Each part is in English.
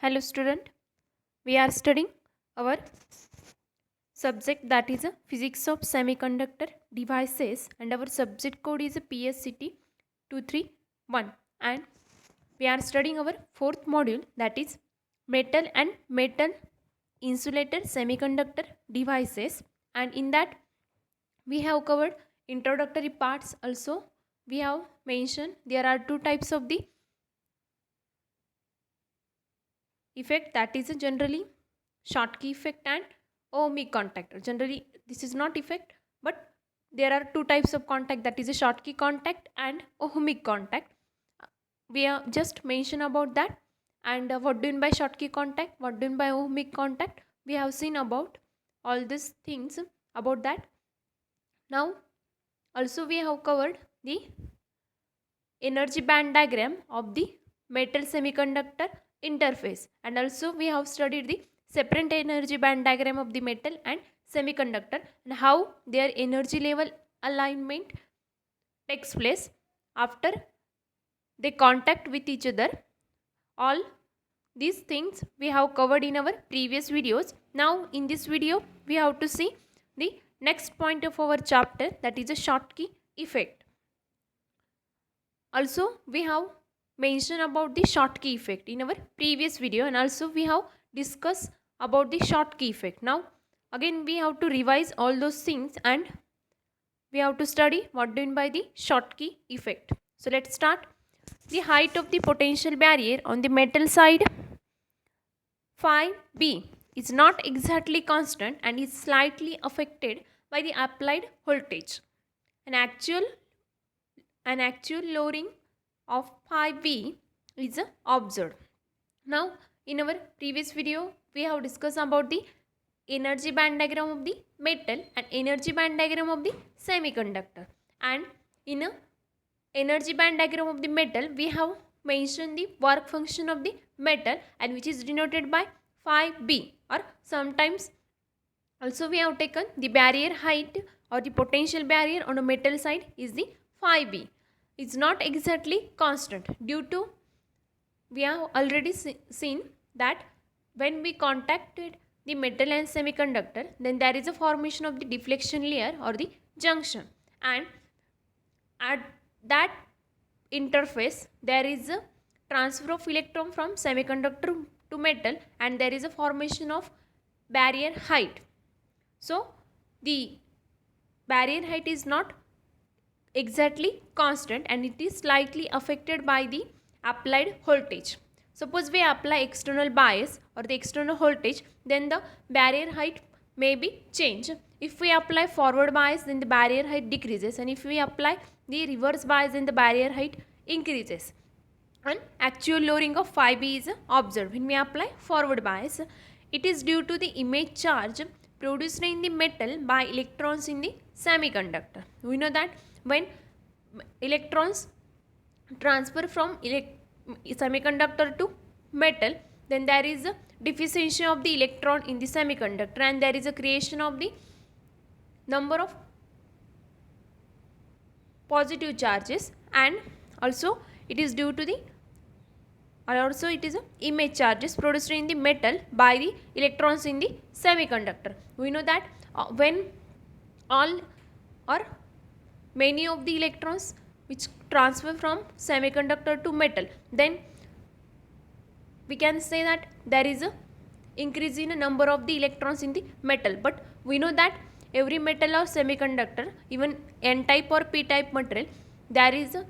Hello student, we are studying our subject that is physics of semiconductor devices and our subject code is PSCT 231 and we are studying our fourth module that is metal and metal insulated semiconductor devices, and in that we have covered introductory parts. Also we have mentioned there are two types of the effect, that is generally Schottky effect and ohmic contact. Generally this is not effect, but there are two types of contact, that is a Schottky contact and ohmic contact. We have just mentioned about that, and what do you mean by Schottky contact, what do you mean by ohmic contact, we have seen about all these things about that. Now also we have covered the energy band diagram of the metal semiconductor interface, and also we have studied the separate energy band diagram of the metal and semiconductor and how their energy level alignment takes place after they contact with each other. All these things we have covered in our previous videos. Now in this video we have to see the next point of our chapter, that is a Schottky effect. Also we have mentioned about the Schottky effect in our previous video, and also we have discussed about the Schottky effect. Now again we have to revise all those things and we have to study what do you mean by the Schottky effect. So let's start. The height of the potential barrier on the metal side phi b is not exactly constant and is slightly affected by the applied voltage. An actual lowering of phi b is observed. Now in our previous video we have discussed about the energy band diagram of the metal and energy band diagram of the semiconductor, and in a energy band diagram of the metal we have mentioned the work function of the metal, and which is denoted by phi b, or sometimes also we have taken the barrier height or the potential barrier on a metal side is the phi b. It's not exactly constant due to we have already seen that when we contacted the metal and semiconductor, then there is a formation of the deflection layer or the junction, and at that interface there is a transfer of electron from semiconductor to metal, and there is a formation of barrier height. So the barrier height is not exactly constant and it is slightly affected by the applied voltage. Suppose we apply external bias or the external voltage, then the barrier height may be changed. If we apply forward bias, then the barrier height decreases, and if we apply the reverse bias, then the barrier height increases. And actual lowering of phi b is observed when we apply forward bias. It is due to the image charge produced in the metal by electrons in the semiconductor. We know that when electrons transfer from semiconductor to metal, then there is a deficiency of the electron in the semiconductor, and there is a creation of the number of positive charges, and also it is due to the it is a image charges produced in the metal by the electrons in the semiconductor. We know that when all or many of the electrons which transfer from semiconductor to metal, then we can say that there is a increase in a number of the electrons in the metal. But we know that every metal or semiconductor, even n type or p type material, there is a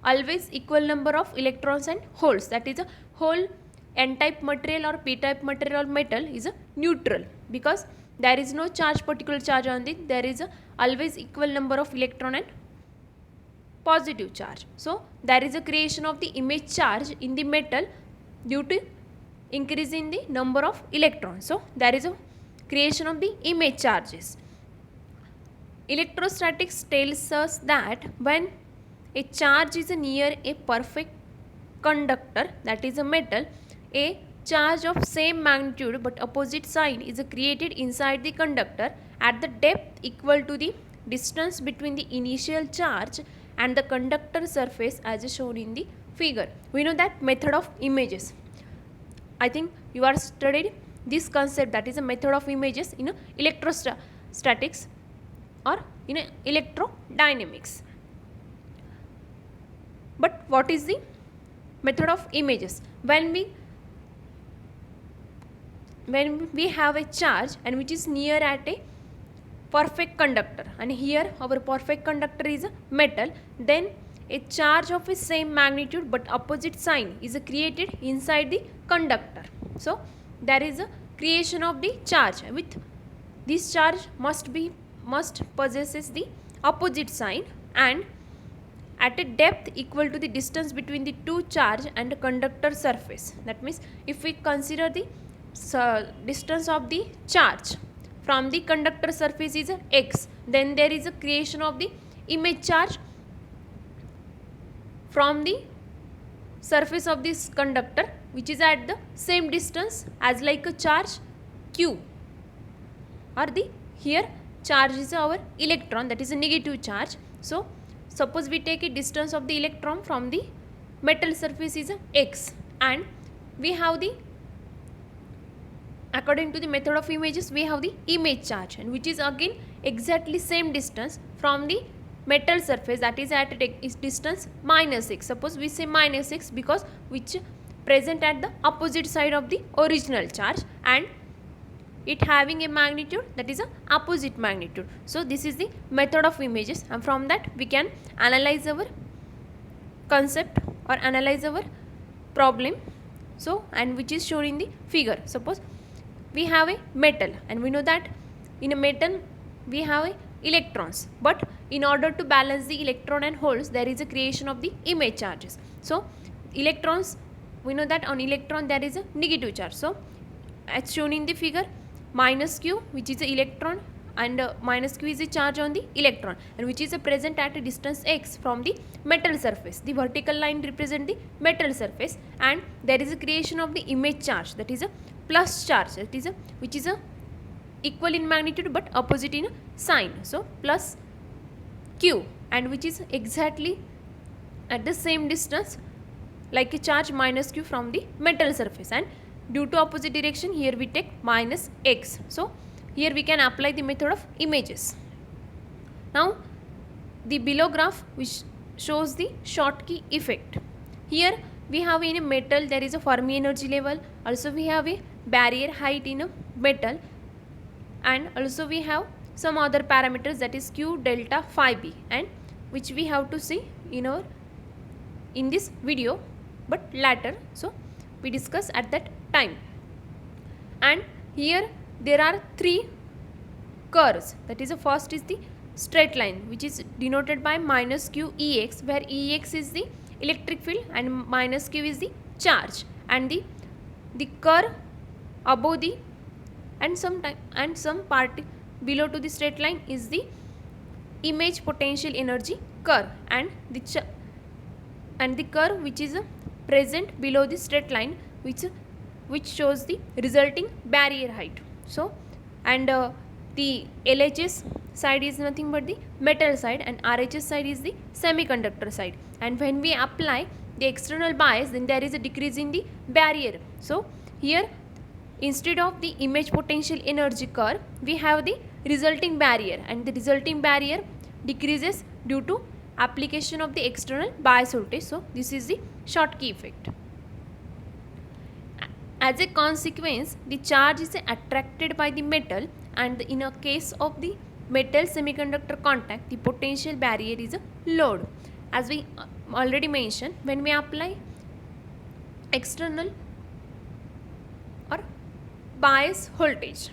always equal number of electrons and holes. That is a whole n type material or p type material or metal is a neutral, because there is no charge, particular charge on it. There is a always equal number of electron and positive charge. So there is a creation of the image charge in the metal due to increase in the number of electrons. So there is a creation of the image charges. Electrostatics tells us that when a charge is near a perfect conductor, that is a metal, a charge of same magnitude but opposite sign is created inside the conductor at the depth equal to the distance between the initial charge and the conductor surface as shown in the figure. We know that method of images. I think you are studied this concept, that is a method of images in electrostatics or in electrodynamics. But what is the method of images? When we have a charge and which is near at a perfect conductor, and here our perfect conductor is a metal, then a charge of a same magnitude but opposite sign is created inside the conductor. So there is a creation of the charge with this charge must possesses the opposite sign and at a depth equal to the distance between the two charge and conductor surface. That means if we consider the distance of the charge from the conductor surface is x, then there is a creation of the image charge from the surface of this conductor which is at the same distance as like a charge q, or the here charge is our electron, that is a negative charge. So suppose we take a distance of the electron from the metal surface is x, and we have the, according to the method of images, we have the image charge, and which is again exactly same distance from the metal surface, that is at a distance minus x. Suppose we say minus x because which present at the opposite side of the original charge and it having a magnitude, that is a opposite magnitude. So this is the method of images, and from that we can analyze our concept or analyze our problem. So, and which is shown in the figure. Suppose we have a metal and we know that in a metal we have a electrons, but in order to balance the electron and holes there is a creation of the image charges. So electrons, we know that on electron there is a negative charge. So as shown in the figure, minus q which is the electron and minus q is the charge on the electron and which is present at a distance x from the metal surface. The vertical line represent the metal surface and there is a creation of the image charge, that is a plus charge, that is a which is a equal in magnitude but opposite in sign. So plus q, and which is exactly at the same distance like a charge minus q from the metal surface, and due to opposite direction here we take minus x. So here we can apply the method of images. Now the below graph which shows the Schottky effect. Here we have in a metal there is a Fermi energy level, also we have a barrier height in a metal, and also we have some other parameters, that is q, delta, phi b, and which we have to see in this video but later. So we discuss at that time. And here there are three curves, that is the first is the straight line which is denoted by minus q ex, where ex is the electric field and minus q is the charge, and the curve above the and some part below to the straight line is the image potential energy curve, and the curve which is present below the straight line which shows the resulting barrier height. So and the LHS side is nothing but the metal side and RHS side is the semiconductor side, and when we apply the external bias then there is a decrease in the barrier. So here instead of the image potential energy curve we have the resulting barrier, and the resulting barrier decreases due to application of the external bias voltage. So this is the Schottky effect. As a consequence the charge is attracted by the metal, and in a case of the metal semiconductor contact the potential barrier is lowered. As we already mentioned, when we apply external or bias voltage,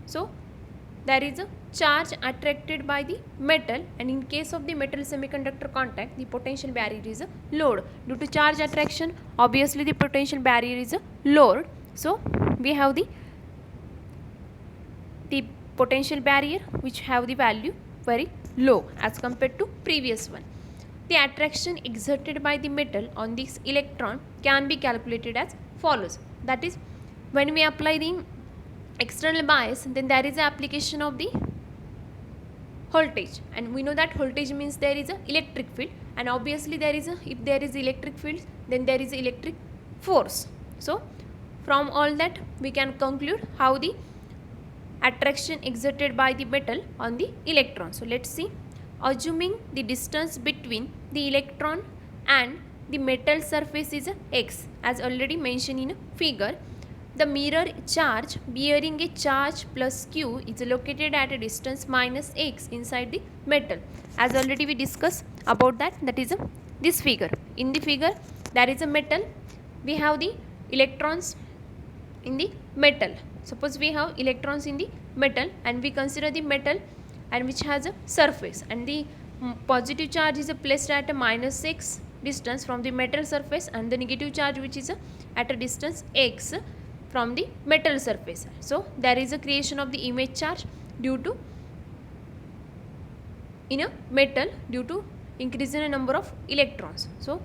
so there is a charge attracted by the metal, and in case of the metal semiconductor contact the potential barrier is lowered. Due to charge attraction obviously the potential barrier is lowered, so we have the potential barrier which have the value very low as compared to previous one. The attraction exerted by the metal on this electron can be calculated as follows, that is when we apply the external bias then there is an application of the voltage, and we know that voltage means there is a electric field, and obviously there is a, if there is electric field then there is electric force. So from all that we can conclude how the attraction exerted by the metal on the electron. So let's see. Assuming the distance between the electron and the metal surface is x, as already mentioned in a figure, the mirror charge bearing a charge plus q is located at a distance minus x inside the metal. As already we discussed about that, that is this figure. In the figure there is a metal, we have the electrons in the metal. Suppose we have electrons in the metal and we consider the metal and which has a surface, and the positive charge is placed at a minus x distance from the metal surface, and the negative charge which is at a distance x from the metal surface. So there is a creation of the image charge due to in a metal due to increase in a number of electrons. So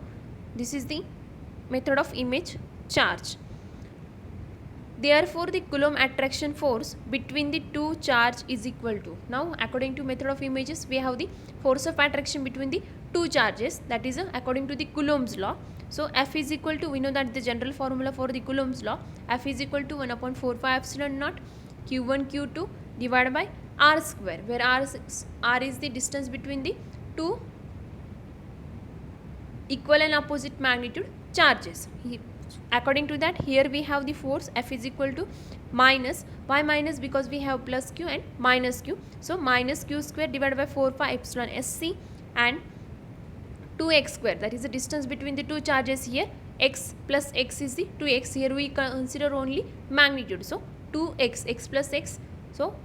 this is the method of image charge. Therefore, the Coulomb attraction force between the two charge is equal to. Now, according to method of images, we have the force of attraction between the two charges, that is according to the Coulomb's law. So, F is equal to, we know that the general formula for the Coulomb's law, F is equal to 1 upon 4 pi epsilon naught Q1 Q2 divided by R square, where R is the distance between the two equal and opposite magnitude charges. According to that, here we have the force F is equal to minus, why minus, because we have plus q and minus q. So minus q square divided by 4 pi epsilon sc and 2x square, that is the distance between the two charges. Here x plus x is the 2x, here we consider only magnitude, so 2x, x plus x, so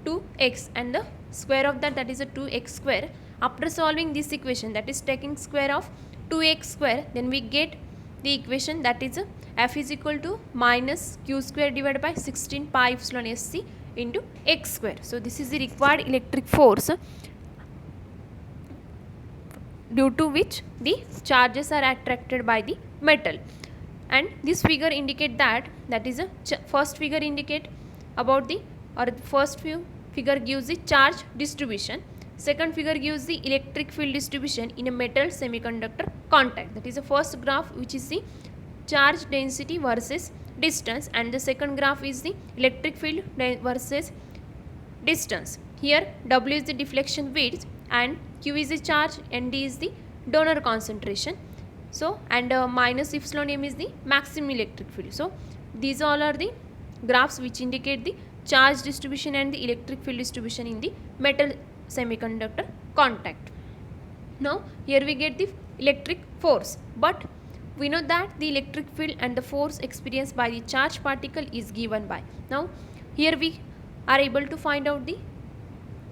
2x, and the square of that, that is a 2x square. After solving this equation, that is taking square of 2x square, then we get the equation, that is F is equal to minus q square divided by 16 pi epsilon sc into x square. So this is the required electric force due to which the charges are attracted by the metal. And this figure indicate that, that is a first figure indicate about the, or the first figure gives the charge distribution. Second figure gives the electric field distribution in a metal semiconductor contact. That is the first graph which is the charge density versus distance, and the second graph is the electric field versus distance. Here W is the deflection width and Q is the charge and D is the donor concentration. So and minus epsilon m is the maximum electric field. So these all are the graphs which indicate the charge distribution and the electric field distribution in the metal semiconductor contact. Now here we get the electric force, but we know that the electric field and the force experienced by the charged particle is given by. Now here we are able to find out the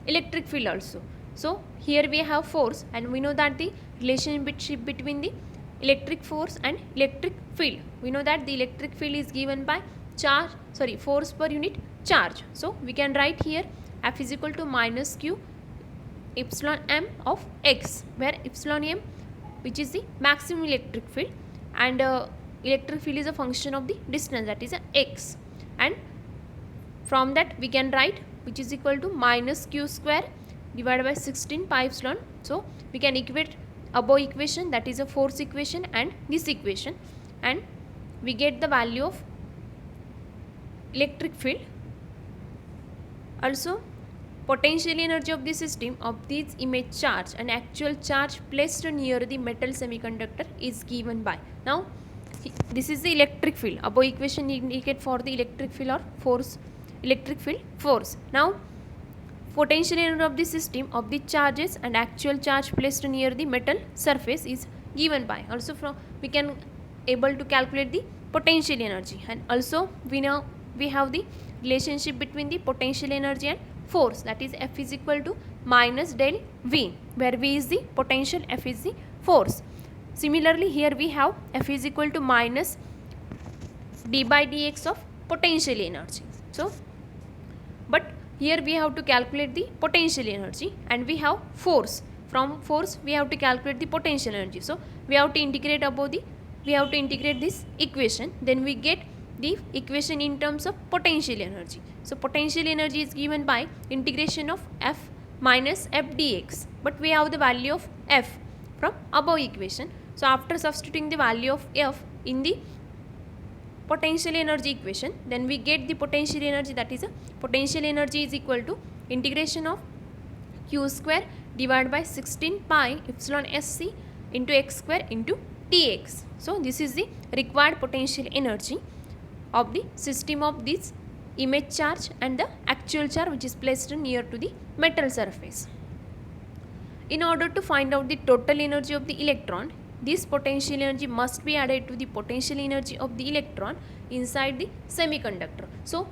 electric field also. So here we have force, and we know that the relationship between the electric force and electric field, we know that the electric field is given by force per unit charge. So we can write here F is equal to minus q epsilon m of x, where epsilon m which is the maximum electric field and electric field is a function of the distance, that is a x, and from that we can write which is equal to minus q square divided by 16 pi epsilon. So we can equate above equation, that is a force equation, and this equation, and we get the value of electric field. Also potential energy of the system of this image charge and actual charge placed near the metal semiconductor is given by. Now this is the electric field, above equation indicate for the electric field or force, electric field force. Now potential energy of the system of the charges and actual charge placed near the metal surface is given by. Also from we can able to calculate the potential energy, and also we know we have the relationship between the potential energy and force, that is F is equal to minus del V, where V is the potential, F is the force. Similarly here we have F is equal to minus d by dx of potential energy. So but here we have to calculate the potential energy, and we have force. From force we have to calculate the potential energy. So we have to integrate above the, we have to integrate this equation, then we get the equation in terms of potential energy. So potential energy is given by integration of F minus F dx, but we have the value of F from above equation. So after substituting the value of F in the potential energy equation, then we get the potential energy, that is a potential energy is equal to integration of q square divided by 16 pi epsilon sc into x square into dx. So this is the required potential energy of the system of this image charge and the actual charge which is placed near to the metal surface. In order to find out the total energy of the electron, this potential energy must be added to the potential energy of the electron inside the semiconductor. So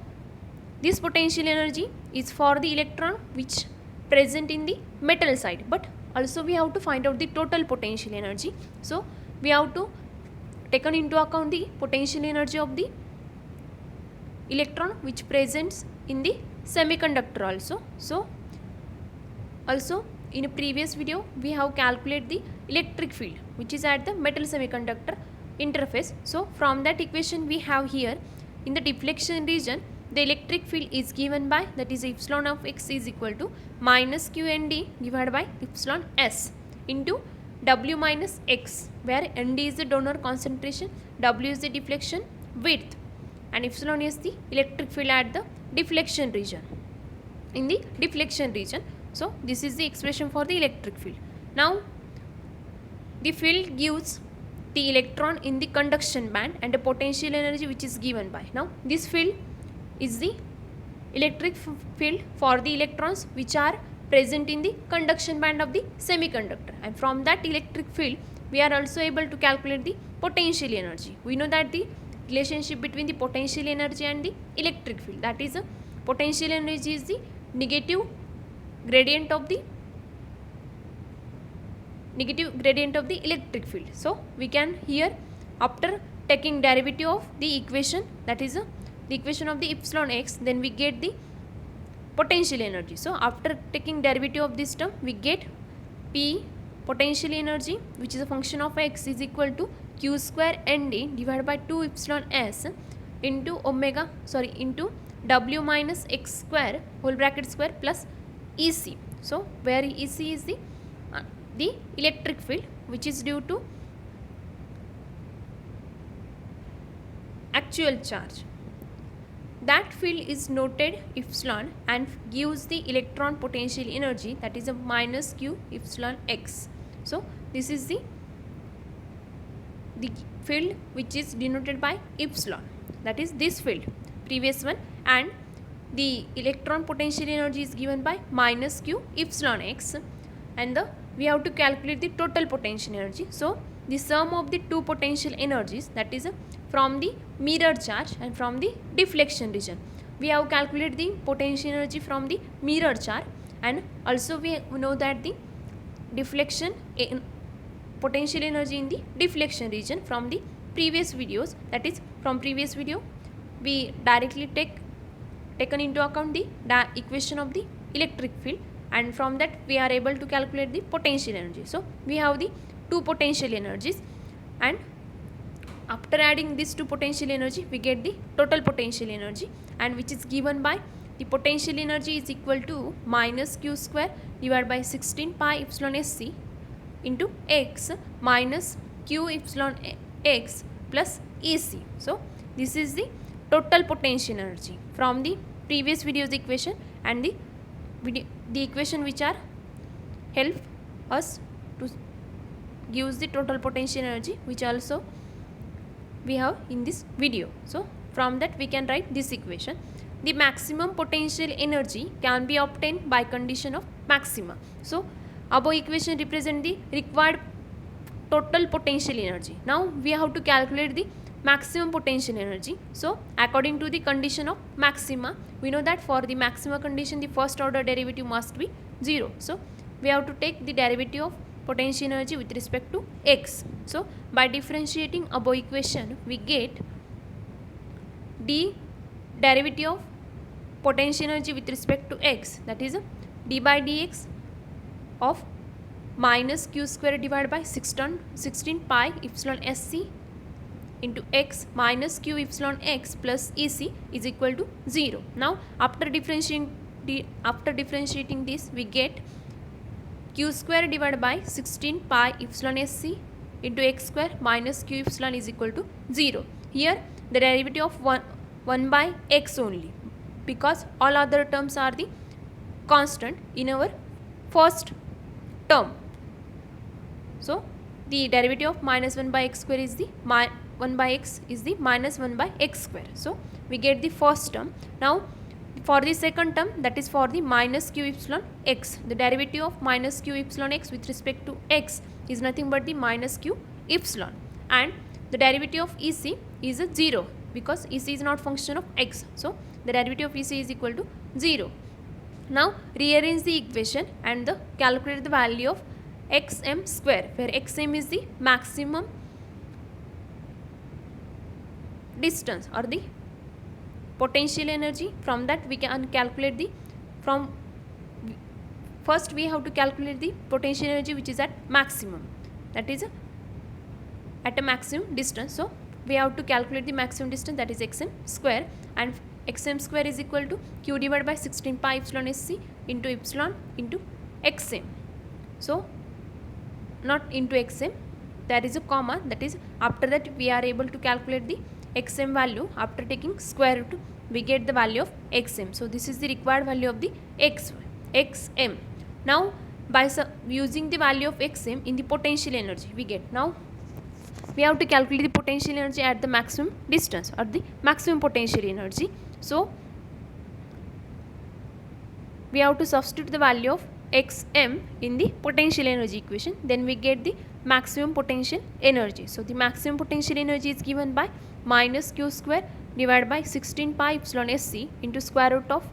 this potential energy is for the electron which present in the metal side, but also we have to find out the total potential energy. So we have to taken into account the potential energy of the electron which presents in the semiconductor also. So also in a previous video we have calculated the electric field which is at the metal semiconductor interface. So from that equation we have here, in the deflection region the electric field is given by, that is epsilon of x is equal to minus q nd divided by epsilon s into w minus x, where nd is the donor concentration, w is the deflection width, and epsilon is the electric field at the deflection region, in the deflection region. So this is the expression for the electric field. Now the field gives the electron in the conduction band and the potential energy which is given by. Now this field is the electric field for the electrons which are present in the conduction band of the semiconductor, and from that electric field we are also able to calculate the potential energy. We know that the relationship between the potential energy and the electric field, that is a potential energy is the negative gradient of the electric field. So we can here, after taking derivative of the equation, that is the equation of the epsilon x, then we get the potential energy. So after taking derivative of this term we get P potential energy which is a function of x is equal to q square nd divided by 2 epsilon s into into w minus x square whole bracket square plus ec. So where ec is the electric field which is due to actual charge. That field is noted epsilon and gives the electron potential energy, that is a minus q epsilon x. So this is the field which is denoted by epsilon, that is this field, previous one, and the electron potential energy is given by minus q epsilon x, and we have to calculate the total potential energy. So the sum of the two potential energies, that is from the mirror charge and from the deflection region. We have calculated the potential energy from the mirror charge, and also we know that the deflection potential energy in the deflection region from the previous videos, that is from previous video we directly taken into account the equation of the electric field, and from that we are able to calculate the potential energy. So we have the two potential energies, and after adding these two potential energy we get the total potential energy, and which is given by the potential energy is equal to minus q square divided by 16 pi epsilon sc into x minus q epsilon x plus ec. So this is the total potential energy from the previous video's equation, and the equation which are help us to gives the total potential energy which also we have in this video. So from that we can write this equation. The maximum potential energy can be obtained by condition of maxima. So above equation represent the required total potential energy. Now we have to calculate the maximum potential energy. So according to the condition of maxima, we know that for the maxima condition the first order derivative must be 0. So we have to take the derivative of potential energy with respect to x. So by differentiating above equation we get the derivative of potential energy with respect to x, that is d by dx of minus q square divided by 16 pi epsilon sc into x minus q epsilon x plus ec is equal to 0. Now after differentiating this we get q square divided by 16 pi epsilon sc into x square minus q epsilon is equal to 0. Here the derivative of 1 by x only, because all other terms are the constant in our first term. So the derivative of minus 1 by x square is the 1 by x is the minus 1 by x square. So we get the first term. Now for the second term, that is for the minus q epsilon x, the derivative of minus q epsilon x with respect to x is nothing but the minus q epsilon, and the derivative of EC is a 0 because EC is not function of x. So the derivative of EC is equal to 0. Now rearrange the equation and calculate the value of xm square, where xm is the maximum distance or the potential energy. From that we can calculate the first we have to calculate the potential energy which is at maximum, that is at a maximum distance. So we have to calculate the maximum distance, that is xm square, and xm square is equal to q divided by 16 pi epsilon sc into epsilon into xm. So not into xm, there is a comma, that is after that we are able to calculate the xm value. After taking square root we get the value of xm. So this is the required value of the xm. Now by using the value of xm in the potential energy we get, now we have to calculate the potential energy at the maximum distance or the maximum potential energy. So we have to substitute the value of xm in the potential energy equation, then we get the maximum potential energy. So the maximum potential energy is given by minus q square divided by 16 pi epsilon sc into square root of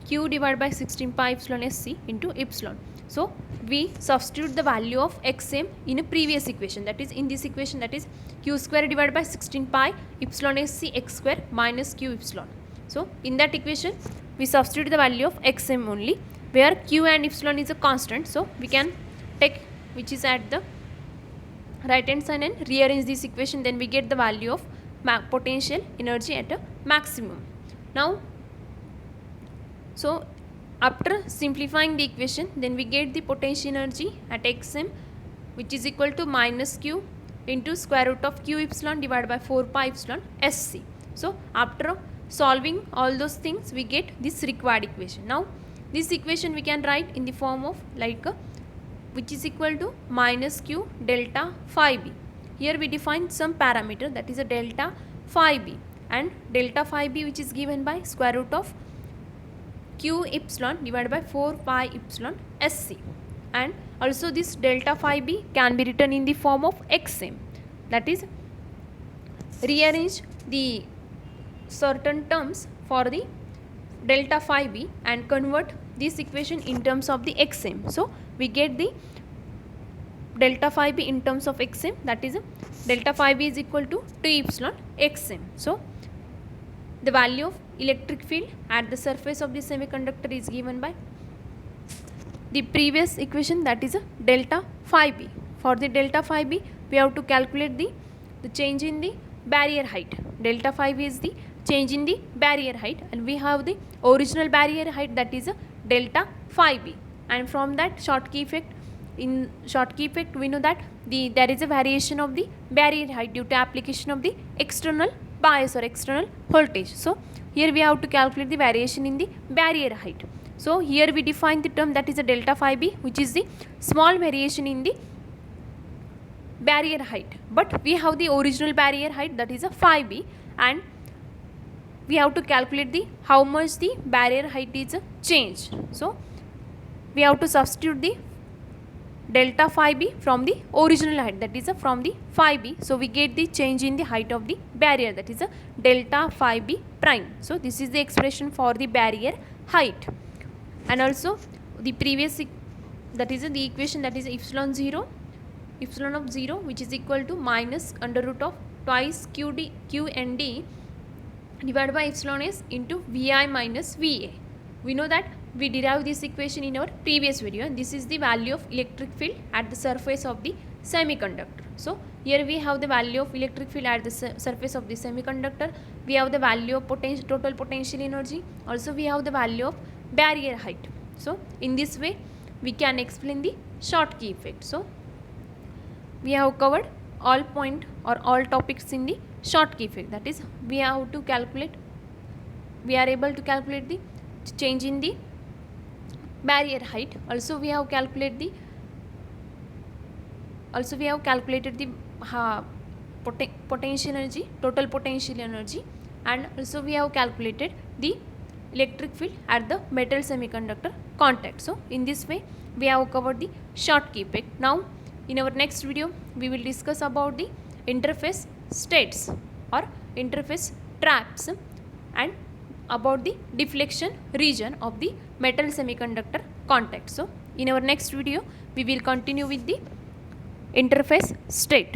q divided by 16 pi epsilon sc into epsilon. So we substitute the value of xm in a previous equation, that is in this equation, that is q square divided by 16 pi epsilon sc x square minus q epsilon. So in that equation we substitute the value of xm only, where q and epsilon is a constant. So we can take which is at the right hand side and rearrange this equation, then we get the value of potential energy at a maximum. Now so after simplifying the equation, then we get the potential energy at xm which is equal to minus q into square root of q epsilon divided by 4 pi epsilon sc. So after solving all those things we get this required equation. Now this equation we can write in the form of like which is equal to minus q delta phi b. Here we define some parameter, that is a delta phi b, and delta phi b which is given by square root of q epsilon divided by 4 pi epsilon sc, and also this delta phi b can be written in the form of xm, that is rearrange the certain terms for the delta phi b and convert this equation in terms of the xm. So we get the delta phi b in terms of xm, that is delta phi b is equal to 2 epsilon xm. So the value of electric field at the surface of the semiconductor is given by the previous equation, that is delta phi b. For the delta phi b we have to calculate the change in the barrier height. Delta phi b is the change in the barrier height, and we have the original barrier height, that is delta phi b, and from that Schottky effect, in Schottky effect we know that there is a variation of the barrier height due to application of the external bias or external voltage. So here we have to calculate the variation in the barrier height. So here we define the term, that is a delta phi b, which is the small variation in the barrier height, but we have the original barrier height, that is a phi b, and we have to calculate the how much the barrier height is changed. So we have to substitute the delta phi b from the original height, that is from the phi b. So we get the change in the height of the barrier, that is delta phi b prime. So this is the expression for the barrier height, and also the previous, that is the equation, that is epsilon of 0 which is equal to minus under root of twice q and d divided by epsilon s into Vi minus Va. We know that we derived this equation in our previous video, and this is the value of electric field at the surface of the semiconductor. So here we have the value of electric field at the surface of the semiconductor, we have the value of total potential energy, also we have the value of barrier height. So in this way we can explain the Schottky effect. So we have covered all point or all topics in the Schottky effect, that is we are able to calculate the change in the barrier height. Also we have calculated the potential energy, total potential energy, and also we have calculated the electric field at the metal semiconductor contact. So in this way we have covered the Schottky effect. Now in our next video we will discuss about the interface states or interface traps and about the deflection region of the metal semiconductor contact. So in our next video we will continue with the interface state.